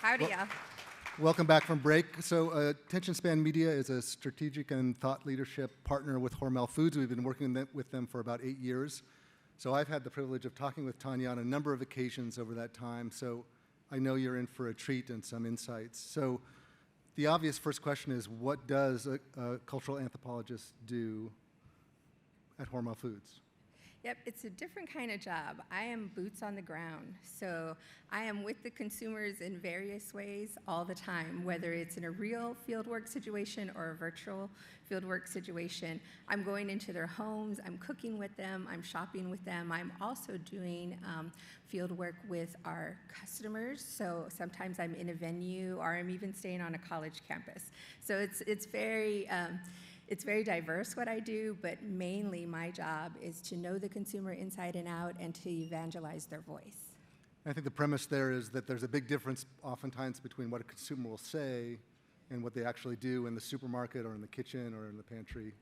Howdy, y'all. Welcome back from break. So Attention Span Media is a strategic and thought leadership partner with Hormel Foods. We've been working with them for about 8 years. So I've had the privilege of talking with Tanya on a number of occasions over that time. So I know you're in for a treat and some insights. So the obvious first question is, what does a cultural anthropologist do at Hormel Foods? Yep, it's a different kind of job. I am boots on the ground. So I am with the consumers in various ways all the time, whether it's in a real fieldwork situation or a virtual fieldwork situation. I'm going into their homes, I'm cooking with them, I'm shopping with them. I'm also doing fieldwork with our customers. So sometimes I'm in a venue or I'm even staying on a college campus. So it's very diverse what I do, but mainly my job is to know the consumer inside and out and to evangelize their voice. I think the premise there is that there's a big difference oftentimes between what a consumer will say and what they actually do in the supermarket or in the kitchen or in the pantry.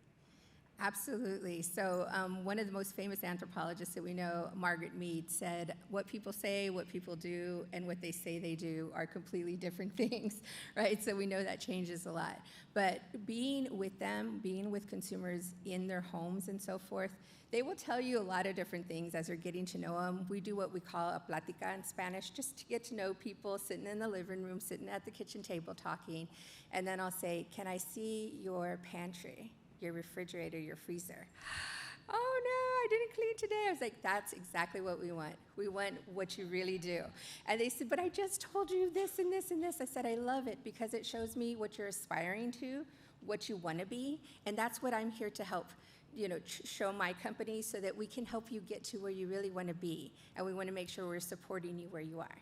Absolutely. So one of the most famous anthropologists that we know, Margaret Mead, said what people say, what people do, and what they say they do are completely different things, right? So we know that changes a lot. But being with them, being with consumers in their homes and so forth, they will tell you a lot of different things as you're getting to know them. We do what we call a plática in Spanish, just to get to know people, sitting in the living room, sitting at the kitchen table talking. And then I'll say, can I see your pantry? Your refrigerator, your freezer. Oh no, I didn't clean today. I was like, that's exactly what we want. We want what you really do. And they said, but I just told you this and this and this. I said, I love it because it shows me what you're aspiring to, what you want to be, and that's what I'm here to help, show my company so that we can help you get to where you really want to be, and we want to make sure we're supporting you where you are.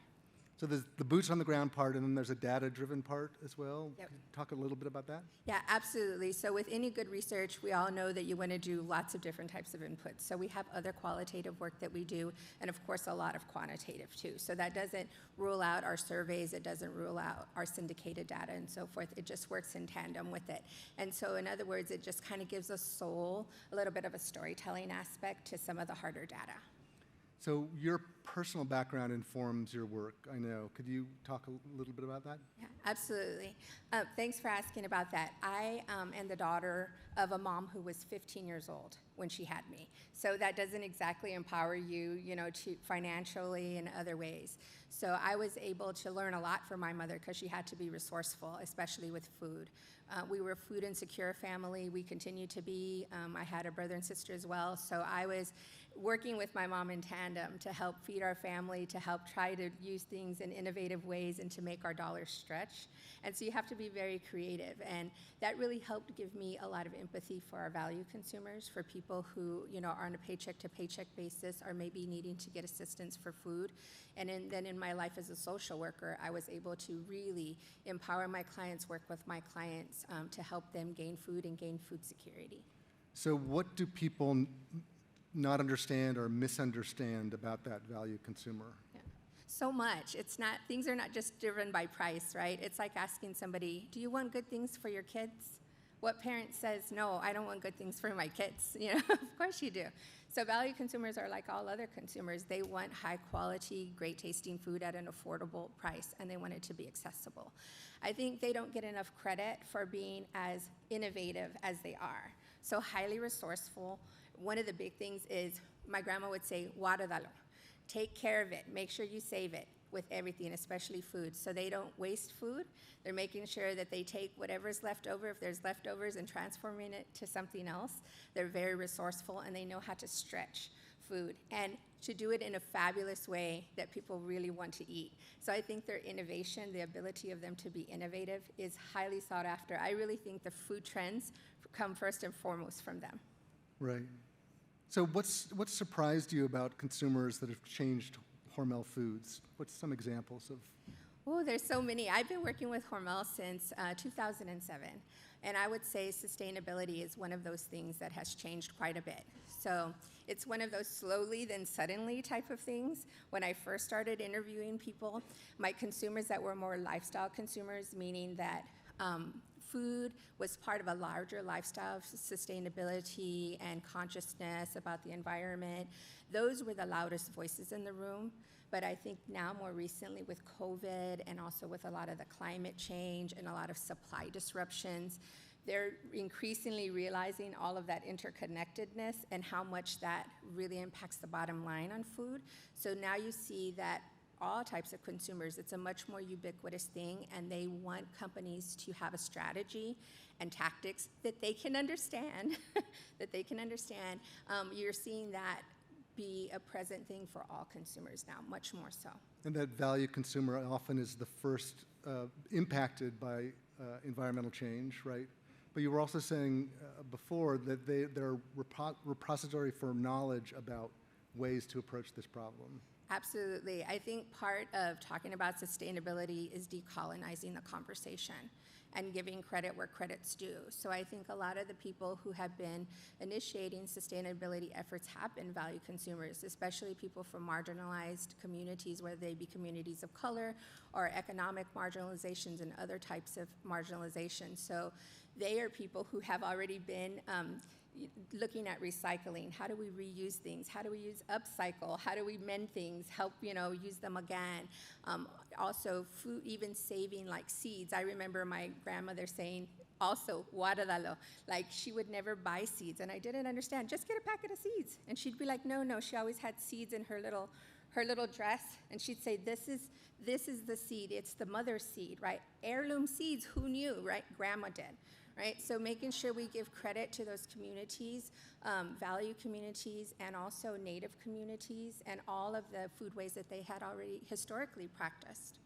So there's the boots on the ground part, and then there's a data-driven part as well. Yep. Can you talk a little bit about that? Yeah, absolutely. So with any good research, we all know that you want to do lots of different types of inputs. So we have other qualitative work that we do, and of course a lot of quantitative too. So that doesn't rule out our surveys, it doesn't rule out our syndicated data and so forth. It just works in tandem with it. And so in other words, it just kind of gives us soul, a little bit of a storytelling aspect to some of the harder data. So your personal background informs your work, I know. Could you talk a little bit about that? Yeah, absolutely. Thanks for asking about that. I am the daughter of a mom who was 15 years old when she had me. So that doesn't exactly empower you, to financially and other ways. So I was able to learn a lot from my mother because she had to be resourceful, especially with food. We were a food insecure family. We continue to be. I had a brother and sister as well. So I was working with my mom in tandem to help feed our family, to help try to use things in innovative ways and to make our dollars stretch. And so you have to be very creative. And that really helped give me a lot of empathy for our value consumers, for people who, are on a paycheck to paycheck basis or maybe needing to get assistance for food. And then in my life as a social worker, I was able to really empower my clients, work with my clients to help them gain food and gain food security. So what do people not understand or misunderstand about that value consumer? Yeah. So much. Things are not just driven by price, right? It's like asking somebody, do you want good things for your kids? What parent says, no, I don't want good things for my kids? Of course you do. So value consumers are like all other consumers. They want high quality, great tasting food at an affordable price, and they want it to be accessible. I think they don't get enough credit for being as innovative as they are. So highly resourceful. One of the big things is my grandma would say, guárdalo. Take care of it. Make sure you save it with everything, especially food. So they don't waste food. They're making sure that they take whatever's left over, if there's leftovers, and transforming it to something else. They're very resourceful, and they know how to stretch food and to do it in a fabulous way that people really want to eat. So I think their innovation, the ability of them to be innovative, is highly sought after. I really think the food trends come first and foremost from them. Right. So what's surprised you about consumers that have changed Hormel Foods? What's some examples of? Oh, there's so many. I've been working with Hormel since 2007, and I would say sustainability is one of those things that has changed quite a bit. So it's one of those slowly then suddenly type of things. When I first started interviewing people, my consumers that were more lifestyle consumers, meaning that food was part of a larger lifestyle of sustainability and consciousness about the environment. Those were the loudest voices in the room. But I think now more recently with COVID and also with a lot of the climate change and a lot of supply disruptions, they're increasingly realizing all of that interconnectedness and how much that really impacts the bottom line on food. So now you see that all types of consumers, it's a much more ubiquitous thing, and they want companies to have a strategy and tactics that they can understand, You're seeing that be a present thing for all consumers now, much more so. And that value consumer often is the first impacted by environmental change, right? But you were also saying before that they're a repository for knowledge about ways to approach this problem. Absolutely. I think part of talking about sustainability is decolonizing the conversation and giving credit where credit's due. So I think a lot of the people who have been initiating sustainability efforts have been value consumers, especially people from marginalized communities, whether they be communities of color or economic marginalizations and other types of marginalization. So they are people who have already been looking at recycling. How do we reuse things? How do we use upcycle? How do we mend things, help, use them again? Also, food, even saving like seeds. I remember my grandmother saying, also, guárdalo. Like, she would never buy seeds, and I didn't understand. Just get a packet of seeds. And she'd be like, no. She always had seeds in her little dress, and she'd say, this is the seed. It's the mother's seed, right? Heirloom seeds, who knew, right? Grandma did. Right? So making sure we give credit to those communities, value communities, and also native communities, and all of the foodways that they had already historically practiced.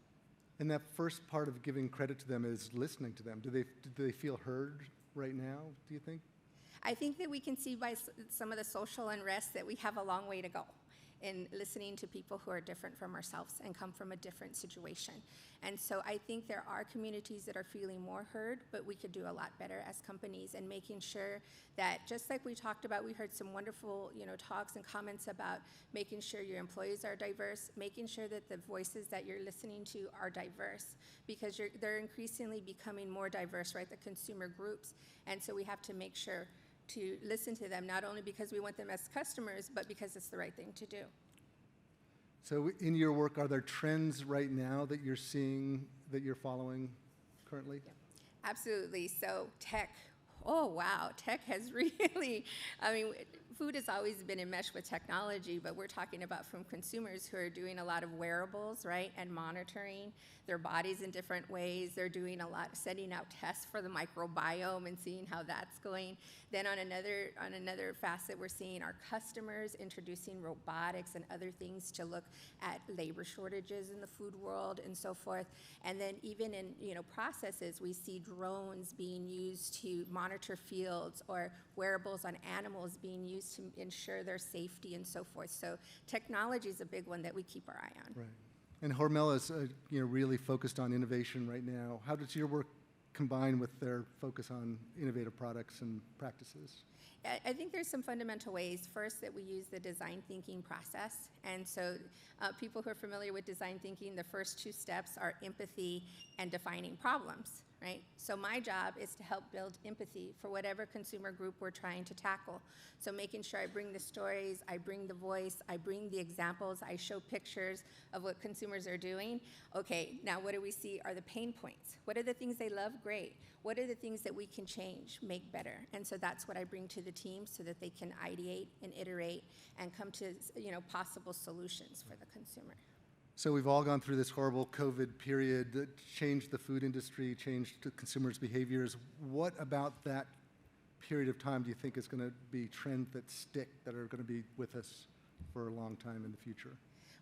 And that first part of giving credit to them is listening to them. Do they feel heard right now, do you think? I think that we can see by some of the social unrest that we have a long way to go in listening to people who are different from ourselves and come from a different situation. And so I think there are communities that are feeling more heard, but we could do a lot better as companies and making sure that, just like we talked about, we heard some wonderful talks and comments about making sure your employees are diverse, making sure that the voices that you're listening to are diverse, because they're increasingly becoming more diverse, right, the consumer groups. And so we have to make sure to listen to them, not only because we want them as customers, but because it's the right thing to do. So in your work, are there trends right now that you're seeing, that you're following currently? Yeah. Absolutely. So tech, oh wow, tech has really, food has always been enmeshed with technology, but we're talking about from consumers who are doing a lot of wearables, right, and monitoring their bodies in different ways. They're doing a lot, sending out tests for the microbiome and seeing how that's going. Then on another facet, we're seeing our customers introducing robotics and other things to look at labor shortages in the food world and so forth. And then even in processes, we see drones being used to monitor fields, or wearables on animals being used to ensure their safety and so forth. So technology is a big one that we keep our eye on. Right. And Hormel is really focused on innovation right now. How does your work combine with their focus on innovative products and practices? I think there's some fundamental ways. First, that we use the design thinking process. And so people who are familiar with design thinking, the first two steps are empathy and defining problems, right? So my job is to help build empathy for whatever consumer group we're trying to tackle. So making sure I bring the stories, I bring the voice, I bring the examples, I show pictures of what consumers are doing. Okay, now what do we see are the pain points? What are the things they love? Great. What are the things that we can change, make better? And so that's what I bring to the team so that they can ideate and iterate and come to possible solutions for the consumer. So we've all gone through this horrible COVID period that changed the food industry, changed the consumers' behaviors. What about that period of time do you think is going to be trends that stick, that are going to be with us for a long time in the future?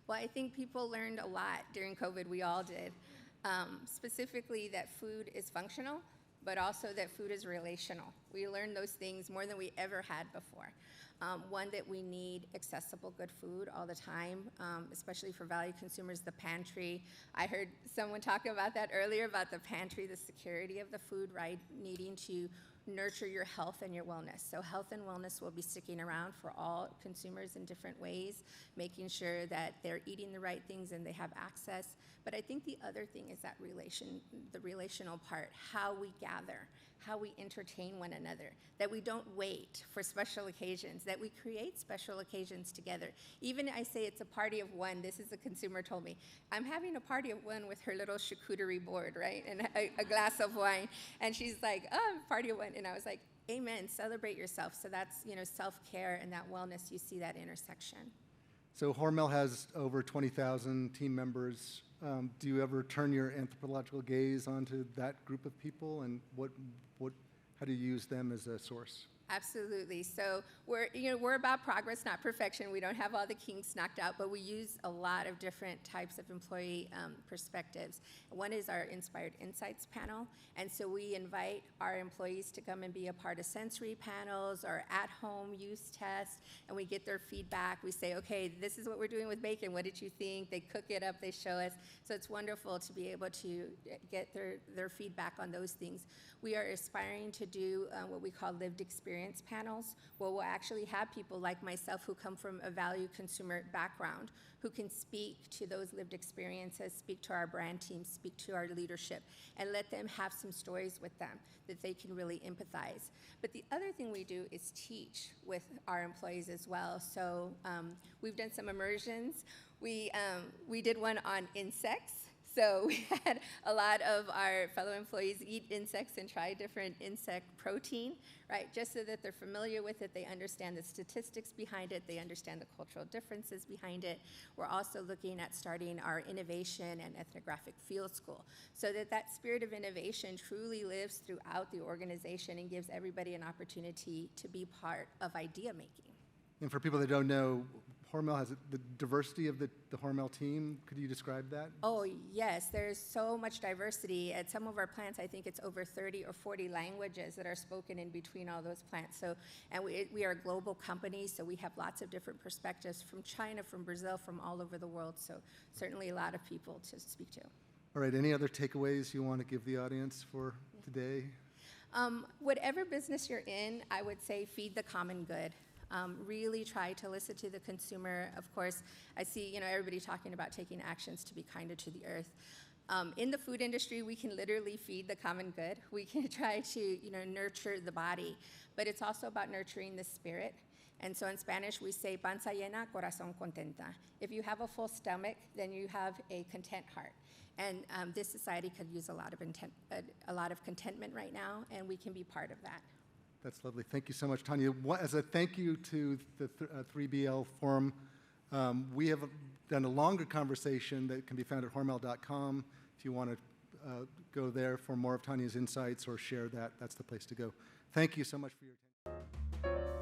Well, I think people learned a lot during COVID. We all did. Specifically that food is functional, but also that food is relational. We learned those things more than we ever had before. One, that we need accessible good food all the time, especially for value consumers, the pantry. I heard someone talk about that earlier, about the pantry, the security of the food, right? Needing to nurture your health and your wellness. So health and wellness will be sticking around for all consumers in different ways, making sure that they're eating the right things and they have access. But I think the other thing is that the relational part, how we gather, how we entertain one another, that we don't wait for special occasions, that we create special occasions together. Even I say it's a party of one. This is a consumer told me. I'm having a party of one with her little charcuterie board, right? And a glass of wine. And she's like, oh, party of one. And I was like, amen, celebrate yourself. So that's, self-care and that wellness, you see that intersection. So Hormel has over 20,000 team members. Do you ever turn your anthropological gaze onto that group of people, and how do you use them as a source? Absolutely. So we're about progress, not perfection. We don't have all the kinks knocked out, but we use a lot of different types of employee perspectives. One is our Inspired Insights panel, and so we invite our employees to come and be a part of sensory panels or at-home use tests, and we get their feedback. We say, okay, this is what we're doing with bacon. What did you think? They cook it up. They show us. So it's wonderful to be able to get their feedback on those things. We are aspiring to do what we call lived experience panels, where we'll actually have people like myself who come from a value consumer background, who can speak to those lived experiences, speak to our brand team, speak to our leadership, and let them have some stories with them that they can really empathize. But the other thing we do is teach with our employees as well. So we've done some immersions. We did one on insects. So we had a lot of our fellow employees eat insects and try different insect protein, right? Just so that they're familiar with it, they understand the statistics behind it, they understand the cultural differences behind it. We're also looking at starting our innovation and ethnographic field school, so that that spirit of innovation truly lives throughout the organization and gives everybody an opportunity to be part of idea making. And for people that don't know, Hormel has the diversity of the Hormel team. Could you describe that? Oh, yes. There's so much diversity. At some of our plants, I think it's over 30 or 40 languages that are spoken in between all those plants. So, and we are a global company, so we have lots of different perspectives from China, from Brazil, from all over the world. So certainly a lot of people to speak to. All right. Any other takeaways you want to give the audience for today? Whatever business you're in, I would say feed the common good. Really try to listen to the consumer. Of course, I see everybody talking about taking actions to be kinder to the earth. In the food industry, we can literally feed the common good. We can try to nurture the body, but it's also about nurturing the spirit. And so in Spanish, we say panza llena, corazón contenta. If you have a full stomach, then you have a content heart. And this society could use a lot of contentment right now, and we can be part of that. That's lovely. Thank you so much, Tanya. As a thank you to the 3BL Forum, we have done a longer conversation that can be found at hormel.com. If you want to go there for more of Tanya's insights or share that, that's the place to go. Thank you so much for your attention.